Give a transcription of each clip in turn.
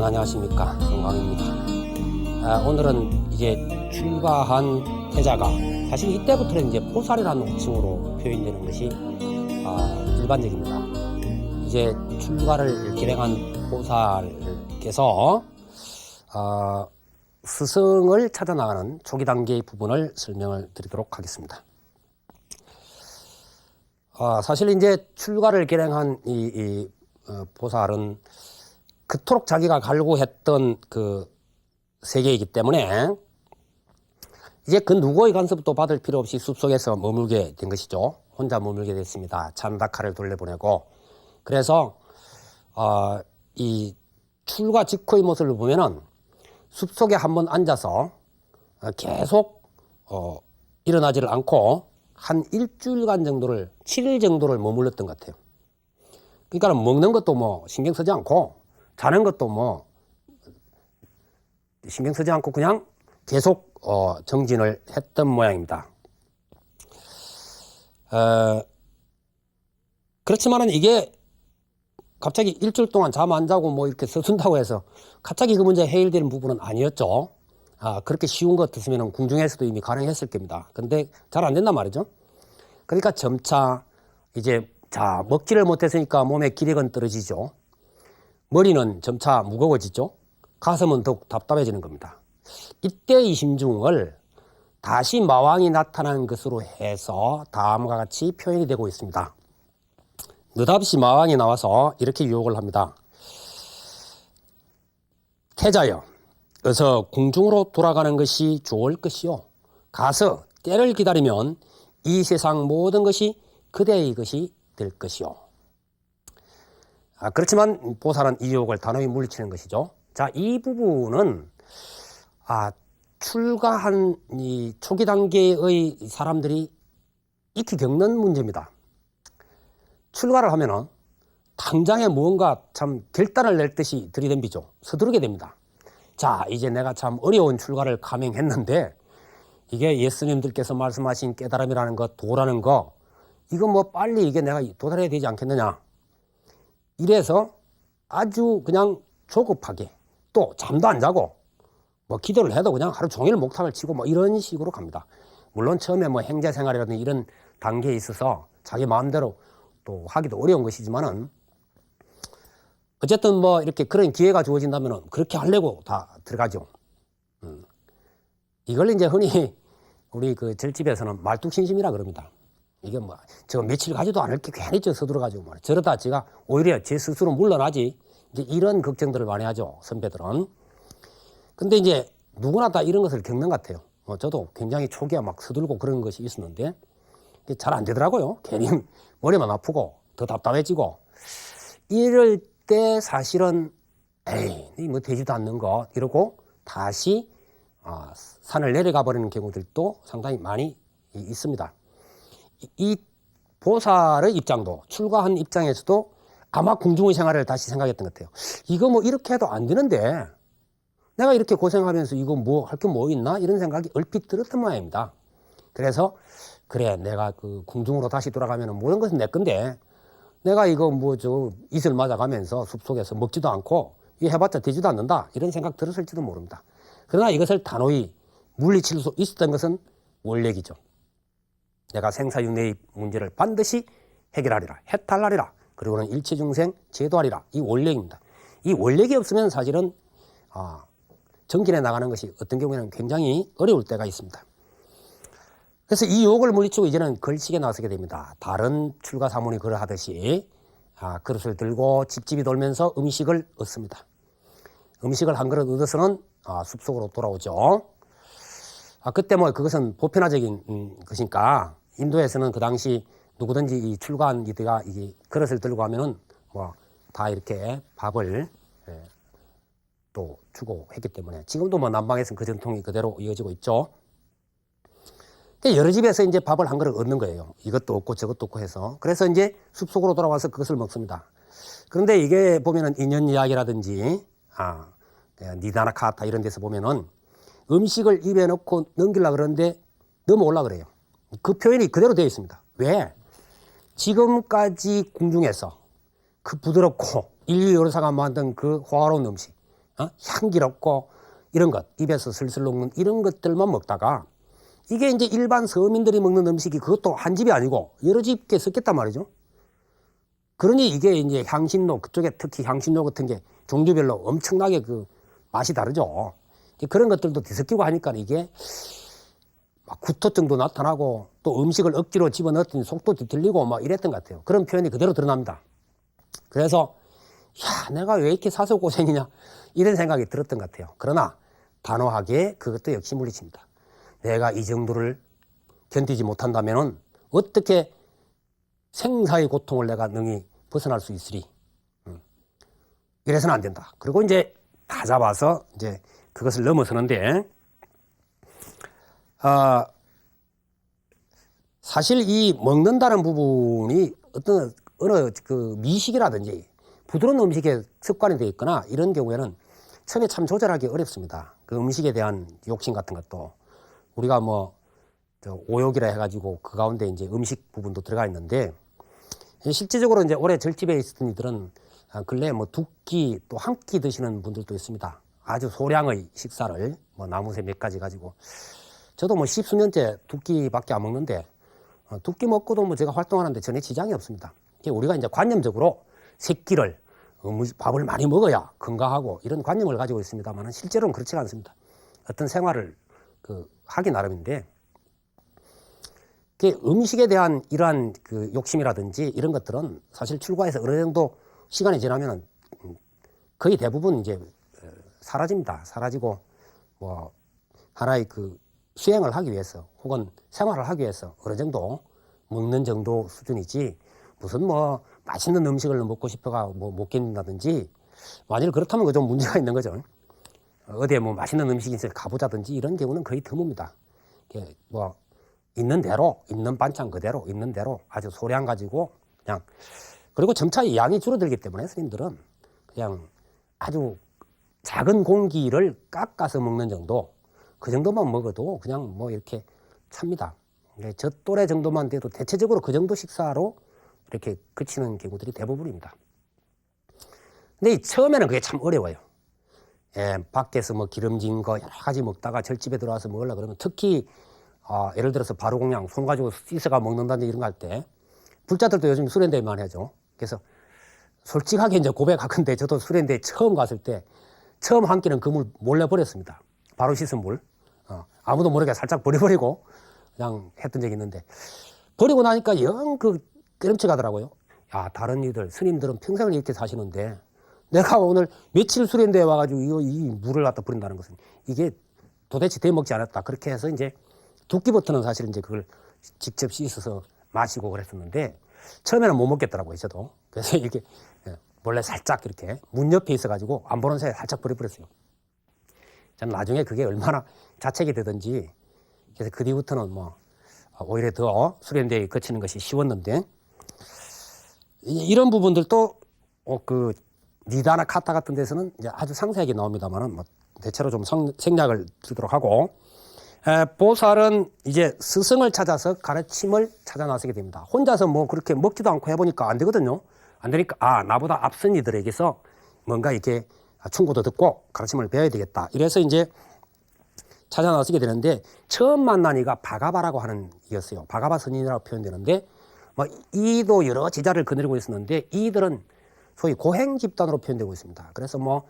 안녕하십니까, 송강입니다. 오늘은 이제 출가한 태자가 사실 이때부터는 이제 포살이라는 호칭으로 표현되는 것이 일반적입니다. 이제 출가를 길행한 포살께서 스승을 찾아 나가는 초기 단계의 부분을 설명을 드리도록 하겠습니다. 사실 이제 출가를 길행한 이 보살은 그토록 자기가 갈구했던 그 세계이기 때문에 이제 그 누구의 간섭도 받을 필요 없이 숲속에서 머물게 된 것이죠. 혼자 머물게 됐습니다. 찬다카를 돌려보내고. 그래서 이 출가 직후의 모습을 보면은 숲속에 한번 앉아서 계속 일어나지를 않고 한 일주일간 정도를 7일 정도를 머물렀던 것 같아요. 그러니까 먹는 것도 뭐 신경 쓰지 않고 자는 것도 뭐 신경 쓰지 않고 그냥 계속 정진을 했던 모양입니다. 그렇지만은 이게 갑자기 일주일 동안 잠 안 자고 뭐 이렇게 서순다고 해서 갑자기 그 문제 해결되는 부분은 아니었죠. 그렇게 쉬운 것 같았으면 궁중에서도 이미 가능했을 겁니다. 근데 잘 안 된단 말이죠. 그러니까 점차 이제 먹지를 못했으니까 몸의 기력은 떨어지죠. 머리는 점차 무거워지죠. 가슴은 더욱 답답해지는 겁니다. 이때 이 심중을 다시 마왕이 나타난 것으로 해서 다음과 같이 표현이 되고 있습니다. 느닷없이 마왕이 나와서 이렇게 유혹을 합니다. 태자여, 어서 궁중으로 돌아가는 것이 좋을 것이요. 가서 때를 기다리면 이 세상 모든 것이 그대의 것이 될 것이요. 그렇지만 보살은 이 유혹을 단호히 물리치는 것이죠. 자, 이 부분은 출가한 이 초기 단계의 사람들이 익히 겪는 문제입니다. 출가를 하면은 당장에 무언가 참 결단을 낼 듯이 들이덤비죠. 서두르게 됩니다. 자, 이제 내가 참 어려운 출가를 감행했는데 이게 예수님들께서 말씀하신 깨달음이라는 것, 도라는 거, 이거 뭐 빨리 이게 내가 도달해야 되지 않겠느냐. 이래서 아주 그냥 조급하게 또 잠도 안 자고 뭐 기도를 해도 그냥 하루 종일 목탁을 치고 뭐 이런 식으로 갑니다. 물론 처음에 뭐 행제 생활이라든지 이런 단계에 있어서 자기 마음대로 또 하기도 어려운 것이지만은 어쨌든 뭐 이렇게 그런 기회가 주어진다면은 그렇게 하려고 다 들어가죠. 이걸 이제 흔히 우리 그 절집에서는 말뚝심심이라 그럽니다. 이게 뭐 저 며칠 가지도 않을 게 괜히 서둘러가지고 말이야. 저러다 제가 오히려 제 스스로 물러나지. 이제 이런 걱정들을 많이 하죠, 선배들은. 근데 이제 누구나 다 이런 것을 겪는 것 같아요. 저도 굉장히 초기에 막 서둘고 그런 것이 있었는데 잘 안 되더라고요. 괜히 머리만 아프고 더 답답해지고 이럴 때 사실은 에이 뭐 되지도 않는 거 이러고 다시 산을 내려가 버리는 경우들도 상당히 많이 있습니다. 이 보살의 입장도 출가한 입장에서도 아마 궁중의 생활을 다시 생각했던 것 같아요. 이거 뭐 이렇게 해도 안 되는데 내가 이렇게 고생하면서 이거 뭐 할 게 뭐 있나 이런 생각이 얼핏 들었던 모양입니다. 그래서 그래 내가 그 궁중으로 다시 돌아가면 모든 것은 내 건데 내가 이거 뭐 이슬 맞아가면서 숲속에서 먹지도 않고 이거 해봤자 되지도 않는다 이런 생각 들었을지도 모릅니다. 그러나 이것을 단호히 물리칠 수 있었던 것은 원력이죠. 내가 생사윤회의 문제를 반드시 해결하리라, 해탈하리라, 그리고는 일체중생 제도하리라. 이 원력입니다. 이 원력이 없으면 사실은 정진해 나가는 것이 어떤 경우에는 굉장히 어려울 때가 있습니다. 그래서 이 유혹을 물리치고 이제는 걸식에 나서게 됩니다. 다른 출가 사문이 그러하듯이 그릇을 들고 집집이 돌면서 음식을 얻습니다. 음식을 한 그릇 얻어서는 숲속으로 돌아오죠. 그때 뭐 그것은 보편화적인 것이니까 인도에서는 그 당시 누구든지 이 출가한 이들가 이 그릇을 들고 하면은 뭐 다 이렇게 밥을 또 주고 했기 때문에 지금도 뭐 남방에서는 그 전통이 그대로 이어지고 있죠. 여러 집에서 이제 밥을 한 그릇 얻는 거예요. 이것도 없고 저것도 없고 해서. 그래서 이제 숲속으로 돌아와서 그것을 먹습니다. 그런데 이게 보면은 인연 이야기라든지 니다나카타 이런 데서 보면은 음식을 입에 넣고 넘기려고 그러는데 넘어올라 그래요. 그 표현이 그대로 되어 있습니다. 왜? 지금까지 궁중에서 그 부드럽고 인류 요리사가 만든 그 호화로운 음식, 향기롭고 이런 것, 입에서 슬슬 녹는 이런 것들만 먹다가 이게 이제 일반 서민들이 먹는 음식이 그것도 한 집이 아니고 여러 집게 섞였단 말이죠. 그러니 이게 이제 향신료, 그쪽에 특히 향신료 같은 게 종류별로 엄청나게 그 맛이 다르죠. 그런 것들도 뒤섞이고 하니까 이게 막 구토증도 나타나고 또 음식을 억지로 집어넣었더니 속도 뒤틀리고 막 이랬던 것 같아요. 그런 표현이 그대로 드러납니다. 그래서 야, 내가 왜 이렇게 사서 고생이냐 이런 생각이 들었던 것 같아요. 그러나 단호하게 그것도 역시 물리칩니다. 내가 이 정도를 견디지 못한다면은 어떻게 생사의 고통을 내가 능히 벗어날 수 있으리. 이래서는 안 된다. 그리고 이제 다 잡아서 이제 그것을 넘어서는데, 사실 이 먹는다는 부분이 어떤 어느 그 미식이라든지 부드러운 음식에 습관이 되어 있거나 이런 경우에는 처음에 참 조절하기 어렵습니다. 그 음식에 대한 욕심 같은 것도 우리가 뭐 오욕이라 해가지고 그 가운데 이제 음식 부분도 들어가 있는데, 실제적으로 이제 오래 절집에 있었던 이들은 근래 뭐 두 끼 또 한 끼 드시는 분들도 있습니다. 아주 소량의 식사를 뭐 나무새 몇 가지 가지고. 저도 뭐 십수년째 두 끼밖에 안 먹는데 두 끼 먹고도 뭐 제가 활동하는데 전혀 지장이 없습니다. 우리가 이제 관념적으로 세 끼를 밥을 많이 먹어야 건강하고 이런 관념을 가지고 있습니다만 실제로는 그렇지가 않습니다. 어떤 생활을 하기 나름인데, 음식에 대한 이러한 그 욕심이라든지 이런 것들은 사실 출가해서 어느 정도 시간이 지나면은 거의 대부분 이제 사라집니다. 사라지고 뭐 하나의 그 수행을 하기 위해서 혹은 생활을 하기 위해서 어느 정도 먹는 정도 수준이지, 무슨 뭐 맛있는 음식을 먹고 싶어가 뭐 못 견딘다든지, 만일 그렇다면 그 좀 문제가 있는 거죠. 어디에 뭐 맛있는 음식이 있어서 가보자든지 이런 경우는 거의 드뭅니다. 뭐 있는 대로, 있는 반찬 그대로, 있는 대로 아주 소량 가지고 그냥, 그리고 점차 양이 줄어들기 때문에 스님들은 그냥 아주 작은 공기를 깎아서 먹는 정도, 그 정도만 먹어도 그냥 뭐 이렇게 찹니다. 저 또래 정도만 돼도 대체적으로 그 정도 식사로 이렇게 그치는 경우들이 대부분입니다. 근데 처음에는 그게 참 어려워요. 밖에서 뭐 기름진 거 여러 가지 먹다가 절집에 들어와서 먹으려고 그러면, 특히 예를 들어서 바로공양 손 가지고 씻어가 먹는다든지 이런 거 할 때, 불자들도 요즘 수련대에 많이 하죠. 그래서 솔직하게 이제 고백하건데 저도 수련대에 처음 갔을 때 처음 한 끼는 그 물 몰래 버렸습니다. 바로 씻은 물. 아무도 모르게 살짝 버려버리고 그냥 했던 적이 있는데, 버리고 나니까 영 끄름쳐 가더라고요. 야, 다른 이들, 스님들은 평생을 이렇게 사시는데 내가 오늘 며칠 수련대에 와가지고 이 물을 갖다 버린다는 것은 이게 도대체 대먹지 않았다. 그렇게 해서 이제 두 끼부터는 사실 이제 그걸 직접 씻어서 마시고 그랬었는데, 처음에는 못 먹겠더라고요, 저도. 그래서 이렇게 몰래 살짝 이렇게 문 옆에 있어가지고 안 보는 사이에 살짝 버려버렸어요. 저는 나중에 그게 얼마나 자책이 되든지, 그래서 그 뒤부터는 뭐 오히려 더 수련대에 거치는 것이 쉬웠는데, 이런 부분들도 그 니다나 카타 같은 데서는 이제 아주 상세하게 나옵니다만은 뭐 대체로 좀 생략을 드리도록 하고, 보살은 이제 스승을 찾아서 가르침을 찾아 나서게 됩니다. 혼자서 뭐 그렇게 먹지도 않고 해보니까 안 되거든요. 안 되니까 나보다 앞선 이들에게서 뭔가 이렇게 충고도 듣고 가르침을 배워야 되겠다. 이래서 이제 찾아 나서게 되는데, 처음 만난 이가 바가바라고 하는 이였어요. 바가바 선인이라고 표현되는데, 뭐 이도 여러 제자를 거느리고 있었는데 이들은 소위 고행 집단으로 표현되고 있습니다. 그래서 뭐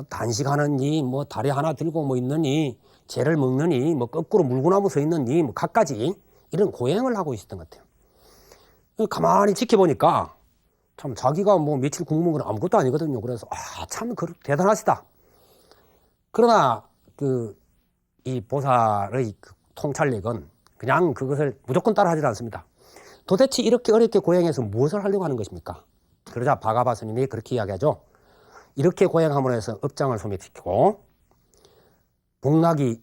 단식하느니, 뭐 다리 하나 들고 뭐 있느니, 재를 먹느니, 뭐 거꾸로 물구나무 서 있느니, 뭐 갖가지 이런 고행을 하고 있었던 것 같아요. 가만히 지켜보니까 참 자기가 뭐 며칠 굶은 건 아무것도 아니거든요. 그래서 참 대단하시다. 그러나 이 보살의 통찰력은 그냥 그것을 무조건 따라하지 않습니다. 도대체 이렇게 어렵게 고행해서 무엇을 하려고 하는 것입니까? 그러자 바가바 스님이 그렇게 이야기하죠. 이렇게 고행함으로 해서 업장을 소멸시키고 복락이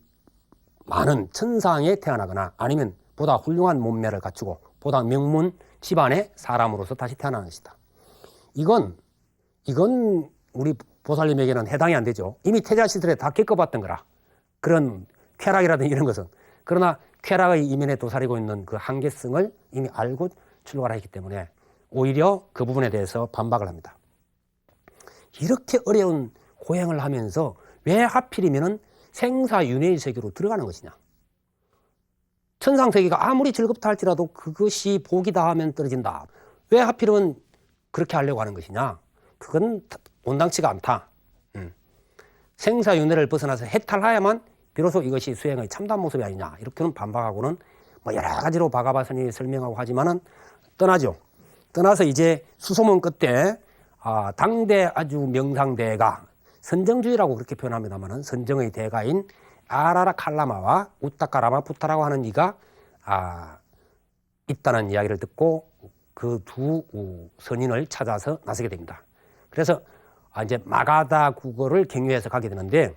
많은 천상에 태어나거나 아니면 보다 훌륭한 몸매를 갖추고 보다 명문 집안의 사람으로서 다시 태어나는 것이다. 이건 우리 보살님에게는 해당이 안 되죠. 이미 태자 시절에 다 겪어봤던 거라. 그런 쾌락이라든지 이런 것은. 그러나 쾌락의 이면에 도사리고 있는 그 한계성을 이미 알고 출가를 했기 때문에 오히려 그 부분에 대해서 반박을 합니다. 이렇게 어려운 고행을 하면서 왜 하필이면은 생사윤회의 세계로 들어가는 것이냐. 천상세계가 아무리 즐겁다 할지라도 그것이 복이다 하면 떨어진다. 왜 하필은 그렇게 하려고 하는 것이냐. 그건 온당치가 않다. 생사윤회를 벗어나서 해탈해야만 비로소 이것이 수행의 참담 모습이 아니냐. 이렇게는 반박하고는 뭐 여러 가지로 바가바선이 설명하고 하지만은 떠나죠. 떠나서 이제 수소문 끝에 당대 아주 명상대가 선정주의라고 그렇게 표현합니다만은 선정의 대가인 아라라 칼라마와 우타카라마 부타라고 하는 이가 있다는 이야기를 듣고 그 두 선인을 찾아서 나서게 됩니다. 그래서 이제 마가다 국어를 경유해서 가게 되는데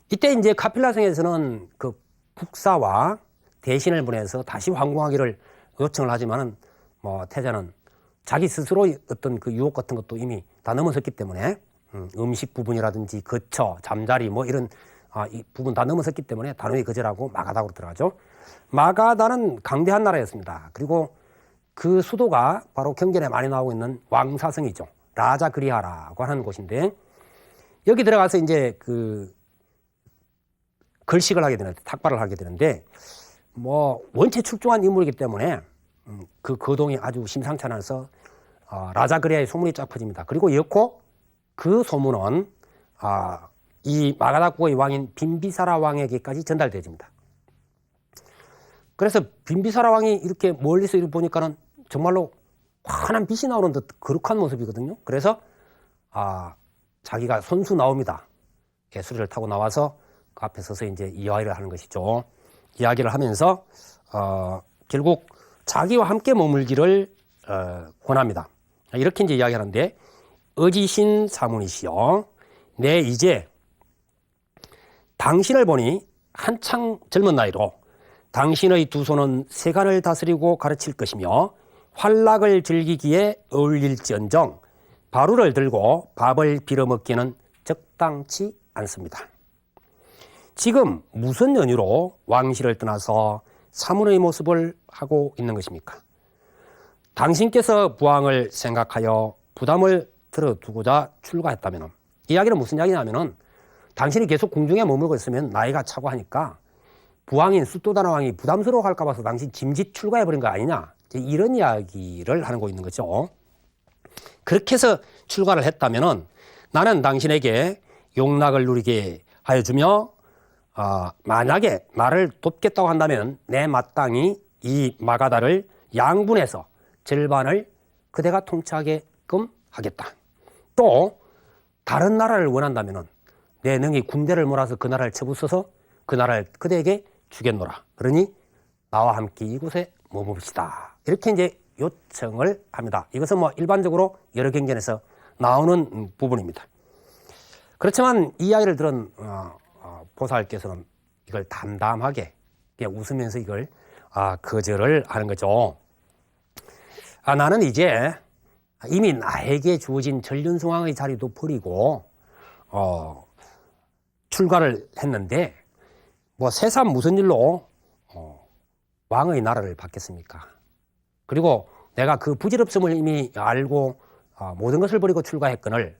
이때 이제 카필라성에서는 그 국사와 대신을 보내서 다시 황공하기를 요청을 하지만은 뭐 태자는 자기 스스로 어떤 그 유혹 같은 것도 이미 다 넘어섰기 때문에 음식 부분이라든지 거처, 잠자리 뭐 이런 이 부분 다 넘어섰기 때문에 단호히 거절하고 마가다로 들어가죠. 마가다는 강대한 나라였습니다. 그리고 그 수도가 바로 경전에 많이 나오고 있는 왕사성이죠. 라자그리하라고 하는 곳인데 여기 들어가서 이제 그 걸식을 하게 되는데 탁발을 하게 되는데 뭐 원체 출중한 인물이기 때문에 그 거동이 아주 심상치 않아서 라자그리아의 소문이 쫙 퍼집니다. 그리고 여코 그 소문은 이 마가다국의 왕인 빈비사라 왕에게까지 전달되집니다. 그래서 빈비사라 왕이 이렇게 멀리서 이렇게 보니까는 정말로 환한 빛이 나오는 듯 거룩한 모습이거든요. 그래서 자기가 손수 나옵니다. 개수리를 타고 나와서 그 앞에 서서 이제 이야기를 하는 것이죠. 이야기를 하면서 결국 자기와 함께 머물기를 권합니다. 이렇게 이제 이야기하는데 어지신 사문이시여, 내 이제 당신을 보니 한창 젊은 나이로 당신의 두 손은 세간을 다스리고 가르칠 것이며 활락을 즐기기에 어울릴지언정 바루를 들고 밥을 빌어먹기는 적당치 않습니다. 지금 무슨 연유로 왕실을 떠나서 사문의 모습을 하고 있는 것입니까? 당신께서 부왕을 생각하여 부담을 들어두고자 출가했다면, 이야기는 무슨 이야기냐면은 당신이 계속 궁중에 머물고 있으면 나이가 차고 하니까 부왕인 수토다나 왕이 부담스러워 할까 봐서 당신 짐짓 출가해버린 거 아니냐, 이런 이야기를 하고 있는 거죠. 그렇게 해서 출가를 했다면은 나는 당신에게 용락을 누리게 하여주며 만약에 나를 돕겠다고 한다면 내 마땅히 이 마가다를 양분해서 절반을 그대가 통치하게끔 하겠다. 또 다른 나라를 원한다면은 내 능히 군대를 몰아서 그 나라를 쳐부숴서 그 나라를 그대에게 주겠노라. 그러니 나와 함께 이곳에 머뭅시다. 이렇게 이제 요청을 합니다. 이것은 뭐 일반적으로 여러 경전에서 나오는 부분입니다. 그렇지만 이 이야기를 들은 보살께서는 이걸 담담하게 그냥 웃으면서 이걸 거절을 하는 거죠. 나는 이제 이미 나에게 주어진 전륜승왕의 자리도 버리고 출가를 했는데 뭐 새삼 무슨 일로 왕의 나라를 받겠습니까? 그리고 내가 그 부질없음을 이미 알고 모든 것을 버리고 출가했거늘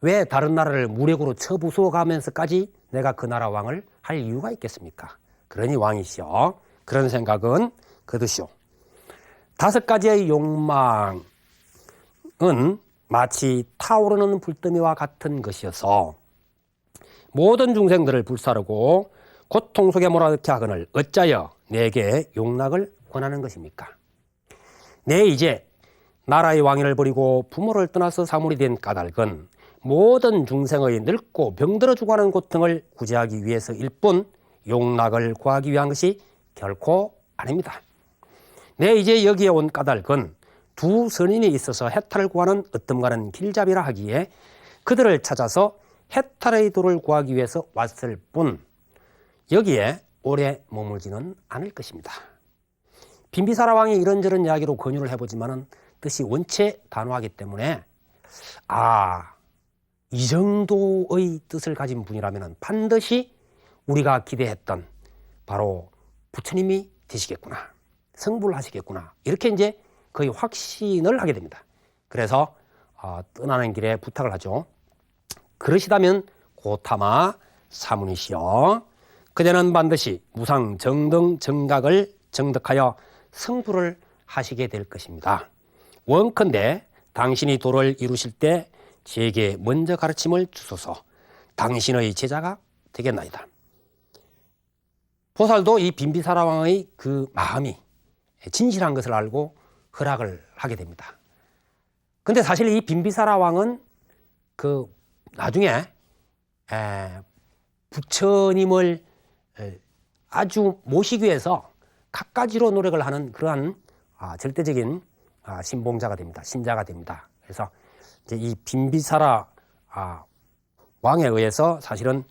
왜 다른 나라를 무력으로 쳐부숴가면서까지 내가 그 나라 왕을 할 이유가 있겠습니까? 그러니 왕이시여, 그런 생각은 거두시오. 5가지의 욕망은 마치 타오르는 불더미와 같은 것이어서 모든 중생들을 불사르고 고통 속에 몰아넣게 하거늘 어찌하여 내게 용락을 권하는 것입니까? 내 이제 나라의 왕위를 버리고 부모를 떠나서 사물이 된 까닭은 모든 중생의 늙고 병들어 죽어가는 고통을 구제하기 위해서일 뿐 용락을 구하기 위한 것이 결코 아닙니다. 내 이제 여기에 온 까닭은 두 선인이 있어서 해탈을 구하는 어떤가는 길잡이라 하기에 그들을 찾아서 해탈의 도를 구하기 위해서 왔을 뿐 여기에 오래 머물지는 않을 것입니다. 빈비사라 왕이 이런저런 이야기로 권유를 해보지만은 뜻이 원체 단호하기 때문에 이 정도의 뜻을 가진 분이라면 반드시 우리가 기대했던 바로 부처님이 되시겠구나, 성불을 하시겠구나, 이렇게 이제 거의 확신을 하게 됩니다. 그래서 떠나는 길에 부탁을 하죠. 그러시다면 고타마 사문이시여 그대는 반드시 무상 정등 정각을 정득하여 성불을 하시게 될 것입니다. 원컨대 당신이 도를 이루실 때 제게 먼저 가르침을 주소서. 당신의 제자가 되겠나이다. 보살도 이 빈비사라 왕의 그 마음이 진실한 것을 알고 허락을 하게 됩니다. 근데 사실 이 빈비사라 왕은 그 나중에 부처님을 아주 모시기 위해서 갖가지로 노력을 하는 그러한 절대적인 신봉자가 됩니다. 신자가 됩니다. 그래서 이제 이 빈비사라 왕에 의해서 사실은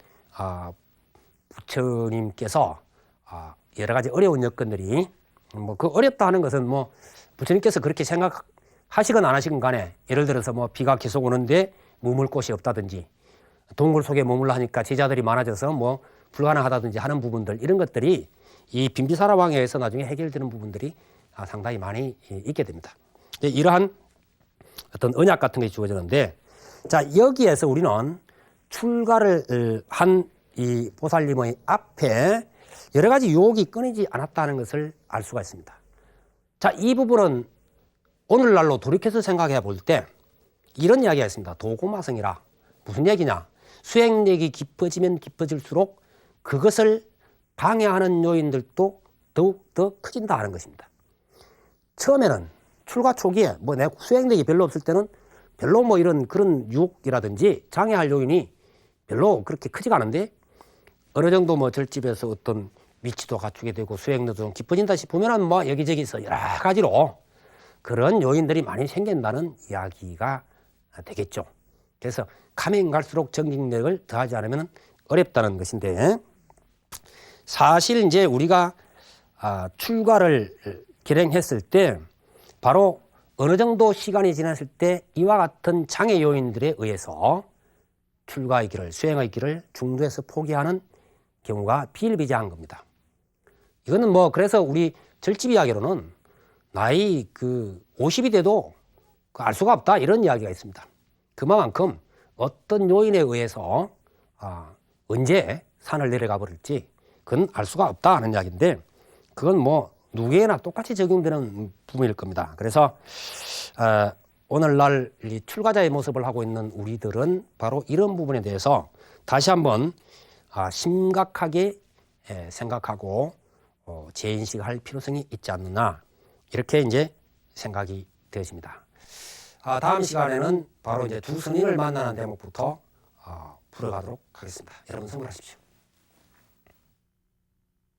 부처님께서 여러 가지 어려운 여건들이 뭐 그 어렵다 하는 것은 뭐 부처님께서 그렇게 생각하시건 안 하시건 간에 예를 들어서 뭐 비가 계속 오는데 머물 곳이 없다든지 동굴 속에 머물러 하니까 제자들이 많아져서 뭐 불가능하다든지 하는 부분들 이런 것들이 이 빈비사라 왕에 의해서 나중에 해결되는 부분들이 상당히 많이 있게 됩니다. 이러한 어떤 언약 같은 게 주어지는데 자 여기에서 우리는 출가를 한 이 보살님의 앞에 여러 가지 유혹이 끊이지 않았다는 것을 알 수가 있습니다. 자, 이 부분은 오늘날로 돌이켜서 생각해 볼 때 이런 이야기가 있습니다. 도고마성이라. 무슨 얘기냐? 수행력이 깊어지면 깊어질수록 그것을 방해하는 요인들도 더욱 더 커진다 하는 것입니다. 처음에는 출가 초기에 뭐 내 수행력이 별로 없을 때는 별로 뭐 이런 그런 유혹이라든지 장애할 요인이 별로 그렇게 크지가 않은데 어느 정도 뭐 절집에서 어떤 위치도 갖추게 되고 수행도 좀 깊어진다 싶으면은 뭐 여기저기서 여러 가지로 그런 요인들이 많이 생긴다는 이야기가 되겠죠. 그래서 가면 갈수록 정직력을 더하지 않으면 어렵다는 것인데 사실 이제 우리가 출가를 결행했을 때 바로 어느 정도 시간이 지났을 때 이와 같은 장애 요인들에 의해서 출가의 길을 수행의 길을 중도에서 포기하는 경우가 비일비재한 겁니다. 이거는 뭐 그래서 우리 절집 이야기로는 나이 그 50이 돼도 알 수가 없다 이런 이야기가 있습니다. 그만큼 어떤 요인에 의해서 언제 산을 내려가 버릴지 그건 알 수가 없다 하는 이야기인데 그건 뭐 누구에나 똑같이 적용되는 부분일 겁니다. 그래서 오늘날 이 출가자의 모습을 하고 있는 우리들은 바로 이런 부분에 대해서 다시 한번 심각하게 생각하고 재인식할 필요성이 있지 않느냐 이렇게 이제 생각이 되어집니다. 다음 시간에는 바로 이제 두 스님을 만나는 대목부터 풀어가도록 하겠습니다. 여러분 성불하십시오.